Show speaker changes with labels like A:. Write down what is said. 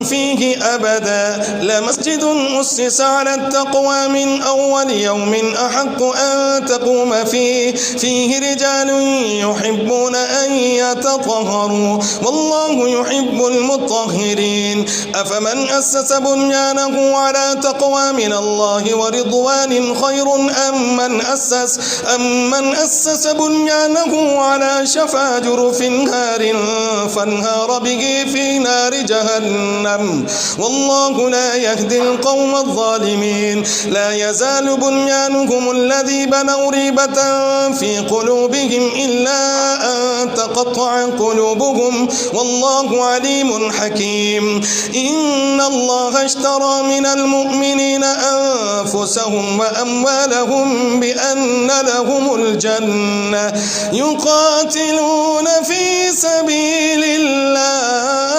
A: فيه أبدا. لمسجد أسس على التقوى من أول يوم أحق أن تقوم فيه رجال يحبون أن يتطهروا والله يحب المطهرين. أفمن أسس بنيانه على تقوى من الله ورضوان خير أم من أسس بنيانه على شفا جرف هار فانهار به في نار جهنم والله لا يهدي القوم الظالمين. لا يزال بنيانهم الذي بنوا ريبة في قلوبهم إلا أن تقطع قلوبهم والله عليم حكيم. إن الله اشترى من المؤمنين أنفسهم وأموالهم بأن لهم الجنة يقاتلون في سبيل الله